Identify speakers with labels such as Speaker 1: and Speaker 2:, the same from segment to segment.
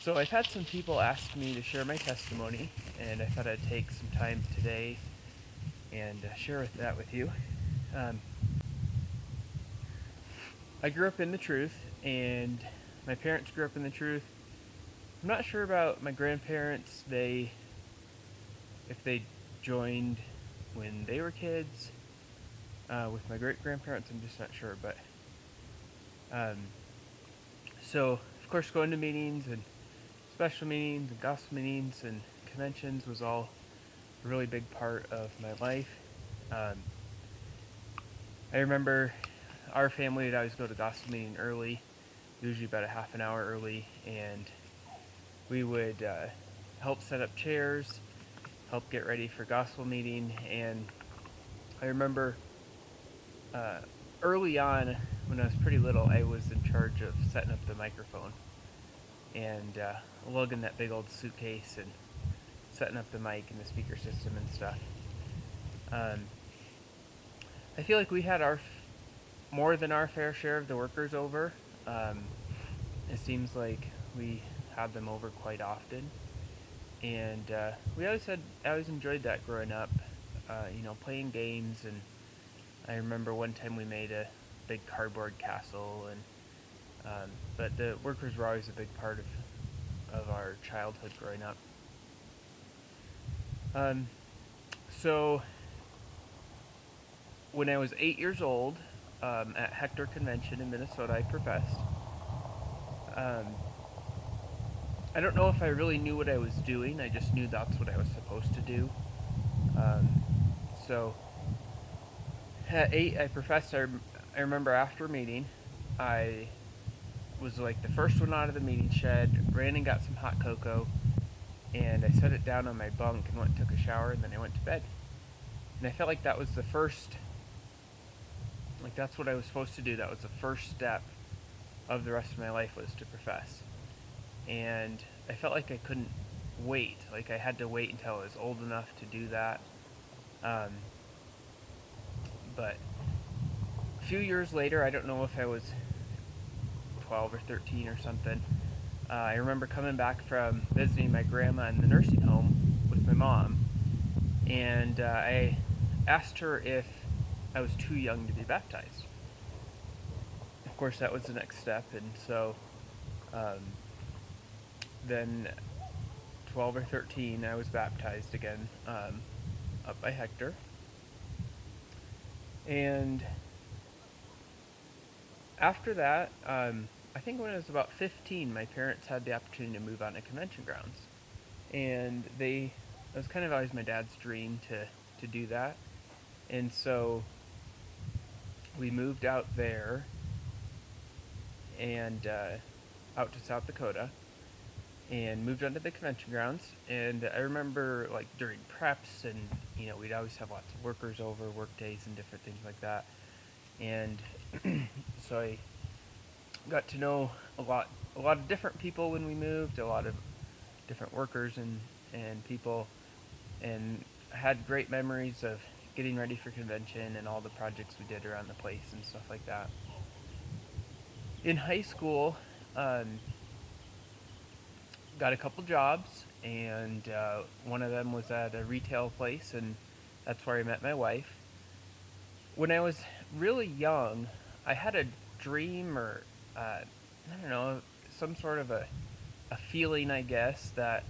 Speaker 1: So I've had some people ask me to share my testimony, and I thought I'd take some time today and share that with you. Um, I grew up in the truth, and my parents grew up in the truth. I'm not sure about my grandparents. If they joined when they were kids. With my great grandparents, I'm just not sure. But um, so of course, going to meetings and special meetings and gospel meetings and conventions was all a really big part of my life. Um, I remember our family would always go to gospel meeting early, usually about a half an hour early, and we would help set up chairs, help get ready for gospel meeting. And I remember uh, early on, when I was pretty little, I was in charge of setting up the microphone and lugging that big old suitcase and setting up the mic and the speaker system and stuff. Um, I feel like we had more than our fair share of the workers over. Um, it seems like we had them over quite often, and I always enjoyed that growing up. Playing games, and I remember one time we made a big cardboard castle, and but the workers were always a big part of our childhood growing up. Um, so when I was 8 years old, at Hector Convention in Minnesota, I professed. Um, I don't know if I really knew what I was doing. I just knew that's what I was supposed to do. Um, so at 8, I professed. I remember after meeting, I was like the first one out of the meeting shed, ran and got some hot cocoa, and I set it down on my bunk and went and took a shower, and then I went to bed. And I felt like that was the first, like that's what I was supposed to do. That was the first step of the rest of my life, was to profess. And I felt like I couldn't wait. Like I had to wait until I was old enough to do that. Um, but a few years later, I don't know if I was 12 or 13 or something, I remember coming back from visiting my grandma in the nursing home with my mom, and I asked her if I was too young to be baptized. Of course, that was the next step, and so um, then 12 or 13, I was baptized again up by Hector. And after that, I think when I was about 15, my parents had the opportunity to move on to convention grounds. And it was kind of always my dad's dream to do that. And so we moved out there and out to South Dakota and moved onto the convention grounds. And I remember like during preps and, we'd always have lots of workers over, work days and different things like that. And so I got to know a lot of different people when we moved, a lot of different workers and people, and had great memories of getting ready for convention and all the projects we did around the place and stuff like that. In high school, got a couple jobs, and one of them was at a retail place, and that's where I met my wife. When I was really young, I had a dream, or I don't know, some sort of a feeling, I guess, that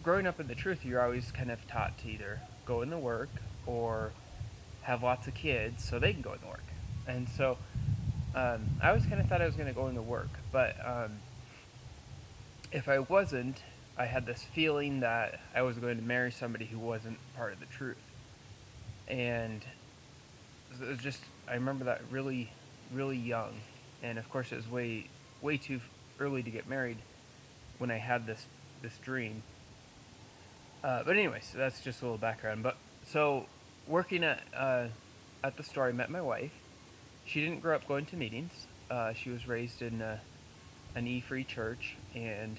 Speaker 1: growing up in the truth, you're always kind of taught to either go into work or have lots of kids so they can go into work. And so I always kind of thought I was going to go into work, but if I wasn't, I had this feeling that I was going to marry somebody who wasn't part of the truth. And it was just, I remember that really, really young. And of course, it was way, way too early to get married when I had this dream. But anyways, so that's just a little background. But so working at the store, I met my wife. She didn't grow up going to meetings. She was raised in an E-free church, and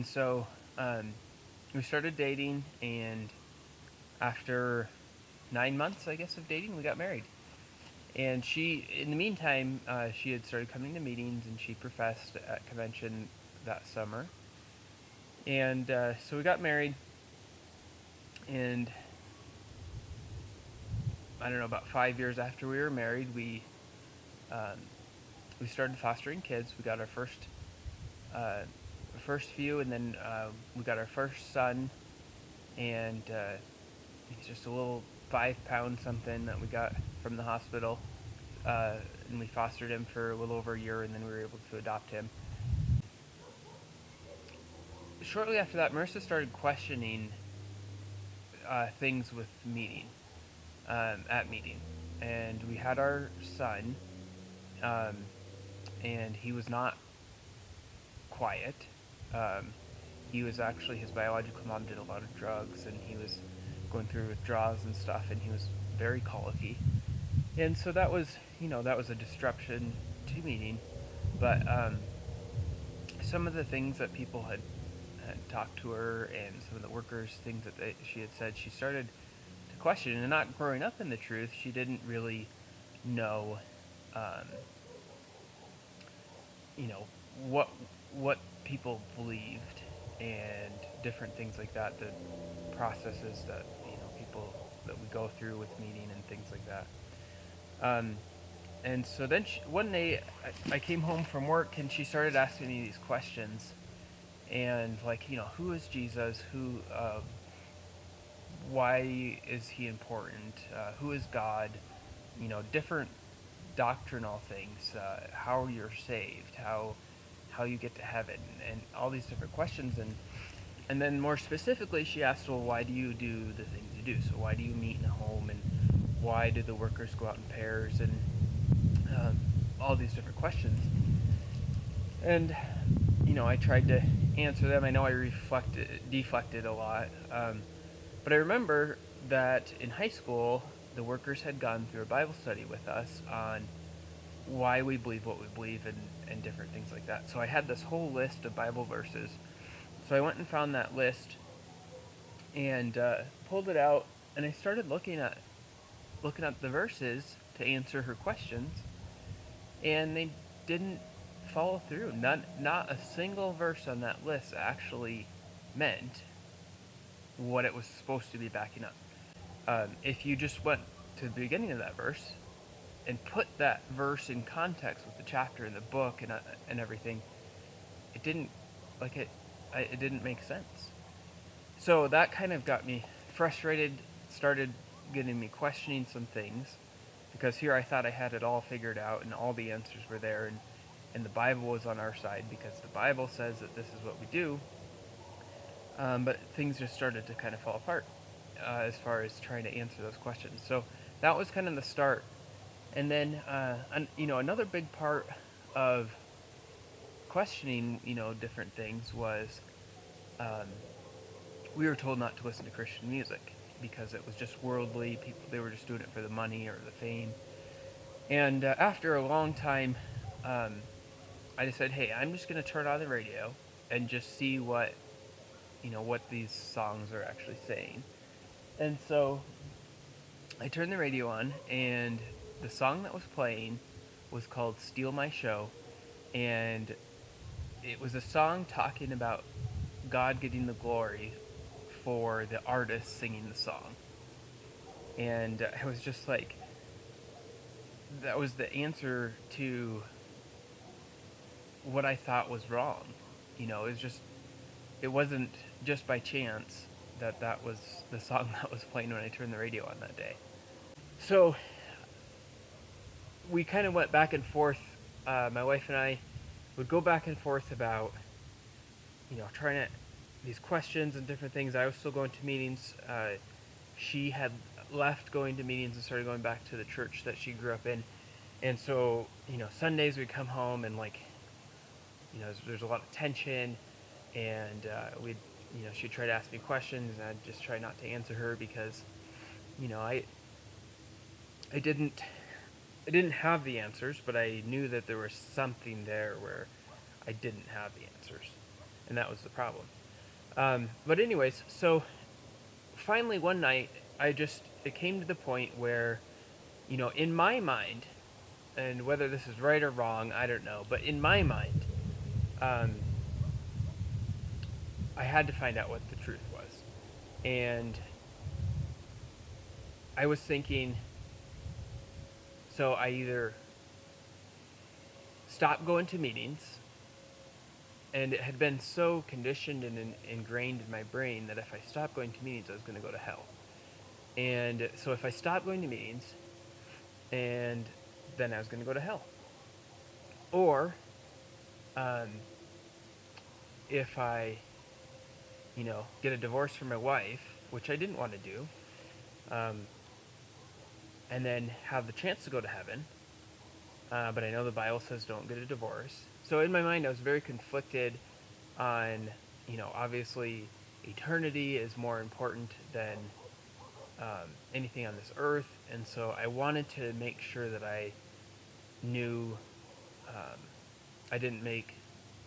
Speaker 1: so we started dating, and after 9 months, I guess, of dating, we got married. And in the meantime, she had started coming to meetings, and she professed at convention that summer. And so we got married, and I don't know, about 5 years after we were married, um, we started fostering kids. We got our first few, and then we got our first son, and he's just a little 5 pound something that we got from the hospital, uh, and we fostered him for a little over a year, and then we were able to adopt him. Shortly after that, Marissa started questioning things with meeting, at meeting, and we had our son, um, and he was not quiet. Um, he was actually, his biological mom did a lot of drugs, and he was going through withdrawals and stuff, and he was very colicky. And so that was, that was a disruption to meeting. But some of the things that people had talked to her, and some of the workers, things that she had said, she started to question. And not growing up in the truth, she didn't really know, um, you know, what what people believed, and different things like that. The processes that people that we go through with meeting and things like that. Um, and so then one day I came home from work, and she started asking me these questions, and like, who is Jesus? Why is he important? Who is God? Different doctrinal things. How you're saved? How you get to heaven? And all these different questions. And then more specifically, she asked, well, why do you do the things you do? So why do you meet in a home, and why do the workers go out in pairs, and all these different questions. And I tried to answer them. I know I deflected a lot, but I remember that in high school, the workers had gone through a Bible study with us on why we believe what we believe, and different things like that. So I had this whole list of Bible verses. So I went and found that list, and pulled it out, and I started looking at the verses to answer her questions, and they didn't follow through. Not a single verse on that list actually meant what it was supposed to be backing up. If you just went to the beginning of that verse and put that verse in context with the chapter and the book, and everything, it didn't like it didn't make sense. So that kind of got me frustrated. Started getting me questioning some things, because here I thought I had it all figured out, and all the answers were there, and the Bible was on our side, because the Bible says that this is what we do. But things just started to kind of fall apart, as far as trying to answer those questions. So that was kind of the start. And then, another big part of questioning, different things was, um, we were told not to listen to Christian music, because it was just worldly. People, they were just doing it for the money or the fame. And after a long time, um, I decided, hey, I'm just going to turn on the radio and just see what these songs are actually saying. And so I turned the radio on, and the song that was playing was called "Steal My Show," and it was a song talking about God getting the glory for the artist singing the song. And I was just like, that was the answer to what I thought was wrong. It wasn't just by chance that was the song that was playing when I turned the radio on that day. So we kind of went back and forth. My wife and I would go back and forth about, trying to, these questions and different things. I was still going to meetings. She had left going to meetings and started going back to the church that she grew up in. And so, Sundays we'd come home, and like, there's a lot of tension, and she'd try to ask me questions, and I'd just try not to answer her, because, I didn't have the answers, but I knew that there was something there where I didn't have the answers, and that was the problem. But anyways, so finally one night, it came to the point where in my mind, and whether this is right or wrong, I don't know, but in my mind, um, I had to find out what the truth was. And I was thinking, so I either stopped going to meetings, and it had been so conditioned and ingrained in my brain that if I stopped going to meetings, I was going to go to hell. And so if I stopped going to meetings, and then I was going to go to hell. Or um, if I, get a divorce from my wife, which I didn't want to do, um, and then have the chance to go to heaven, but I know the Bible says don't get a divorce. So in my mind, I was very conflicted on, obviously eternity is more important than anything on this earth, and so I wanted to make sure that I knew I didn't make,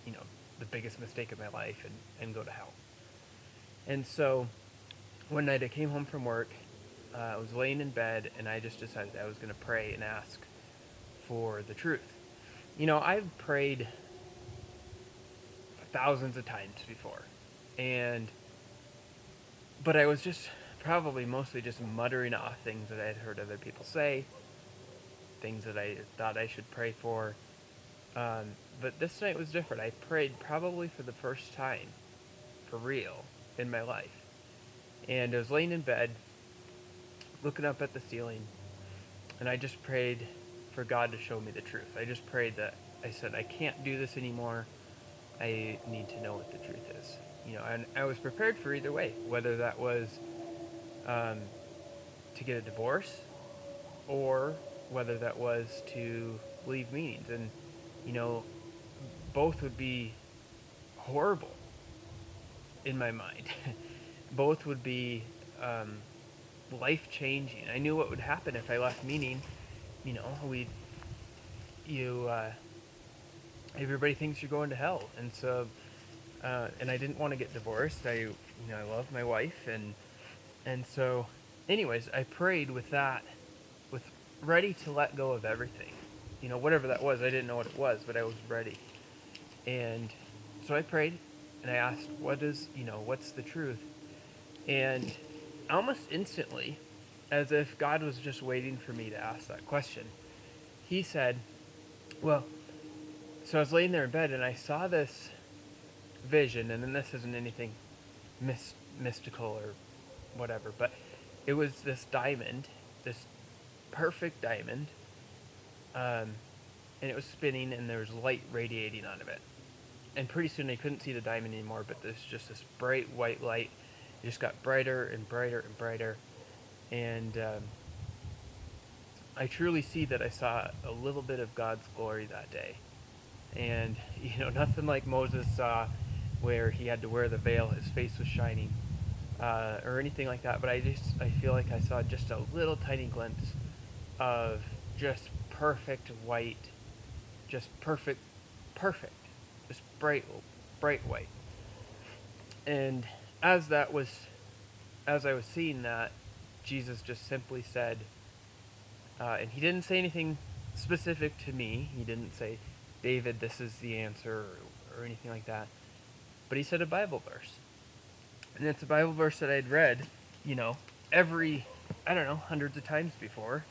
Speaker 1: you know, the biggest mistake of my life and go to hell. And so one night I came home from work, I was laying in bed, and I just decided I was going to pray and ask for the truth. I've prayed thousands of times before, but I was just probably mostly just muttering off things that I had heard other people say, things that I thought I should pray for. But this night was different. I prayed probably for the first time, for real, in my life. And I was laying in bed, looking up at the ceiling, and I just prayed for God to show me the truth. I just prayed that I said, I can't do this anymore. I need to know what the truth is. And I was prepared for either way, whether that was um, to get a divorce or whether that was to leave meetings. And, you know, both would be horrible in my mind. Both would be life changing. I knew what would happen if I left meeting. You know, you everybody thinks you're going to hell, and so and I didn't want to get divorced. I love my wife, and so, anyways, I prayed with that, with ready to let go of everything. Whatever that was, I didn't know what it was, but I was ready. And so I prayed, and I asked, what's the truth? And almost instantly, as if God was just waiting for me to ask that question, he said, well, so I was laying there in bed, and I saw this vision, and then this isn't anything mystical or whatever, but it was this diamond, this perfect diamond, and it was spinning, and there was light radiating out of it. And pretty soon I couldn't see the diamond anymore, but there's just this bright white light. It just got brighter and brighter and brighter, and I truly see that I saw a little bit of God's glory that day. And, nothing like Moses saw where he had to wear the veil, his face was shining, or anything like that. But I feel like I saw just a little tiny glimpse of just perfect white, just perfect, just bright white. And as I was seeing that, Jesus just simply said, and he didn't say anything specific to me. He didn't say, David, this is the answer, or anything like that. But he said a Bible verse. And it's a Bible verse that I'd read, hundreds of times before.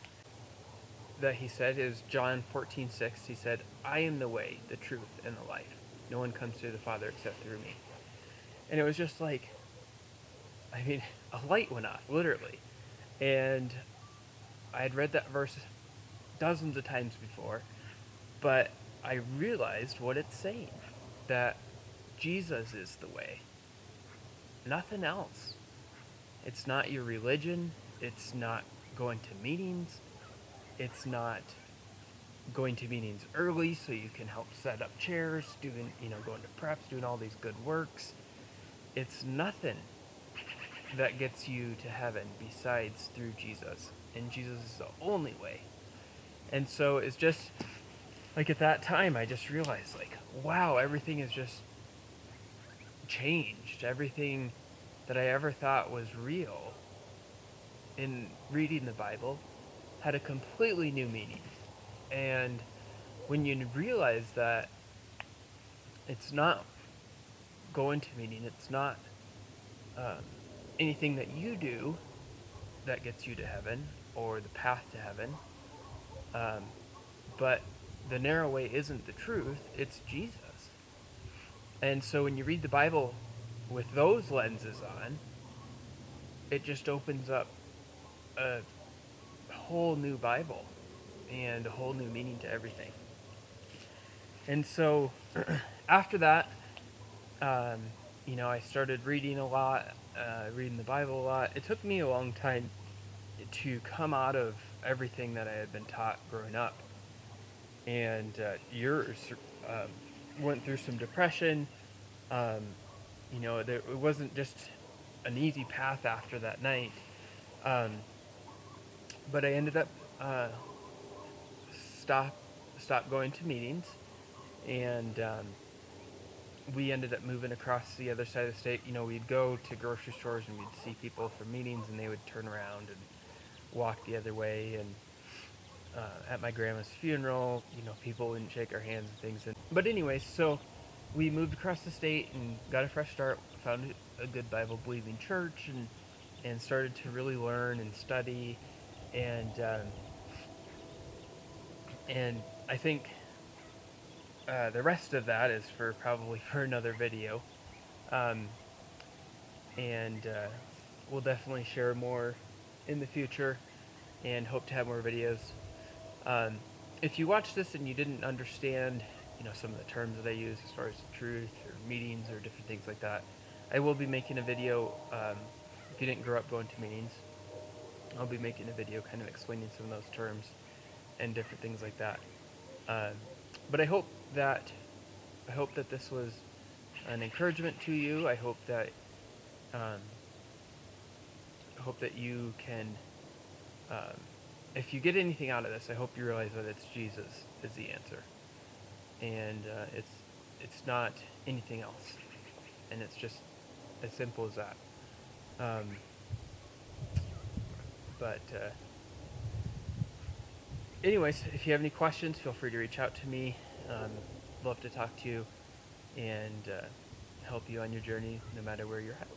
Speaker 1: That he said is John 14:6. He said, I am the way, the truth, and the life. No one comes to the Father except through me. And it was just like, a light went off, literally. And I had read that verse dozens of times before, but I realized what it's saying, that Jesus is the way. Nothing else. It's not your religion. It's not going to meetings. It's not going to meetings early so you can help set up chairs, going to preps, doing all these good works. It's nothing that gets you to heaven besides through Jesus. And Jesus is the only way. And so it's just, like at that time, I just realized, wow, everything is just changed. Everything that I ever thought was real in reading the Bible had a completely new meaning. And when you realize that it's not going to meaning, it's not um, anything that you do that gets you to heaven or the path to heaven, um, but the narrow way isn't the truth, it's Jesus. And so when you read the Bible with those lenses on, it just opens up a whole new Bible and a whole new meaning to everything. And so after that, um, I started reading a lot, reading the Bible a lot. It took me a long time to come out of everything that I had been taught growing up. And yours went through some depression. Um, it wasn't just an easy path after that night. Um, but I ended up uh, stop stop going to meetings, and we ended up moving across the other side of the state. We'd go to grocery stores and we'd see people for meetings, and they would turn around and walk the other way. And at my grandma's funeral, people wouldn't shake our hands and things. But anyways, so we moved across the state and got a fresh start. Found a good Bible-believing church, and started to really learn and study. And I think the rest of that is probably for another video. Um, and we'll definitely share more in the future and hope to have more videos. Um, if you watch this and you didn't understand, some of the terms that I use as far as truth or meetings or different things like that, I will be making a video. If you didn't grow up going to meetings, I'll be making a video kind of explaining some of those terms and different things like that. But I hope that this was an encouragement to you. Um, I hope that you can. If you get anything out of this, I hope you realize that it's Jesus is the answer, and it's not anything else, and it's just as simple as that. But anyways, if you have any questions, feel free to reach out to me. Love to talk to you and help you on your journey, no matter where you're at.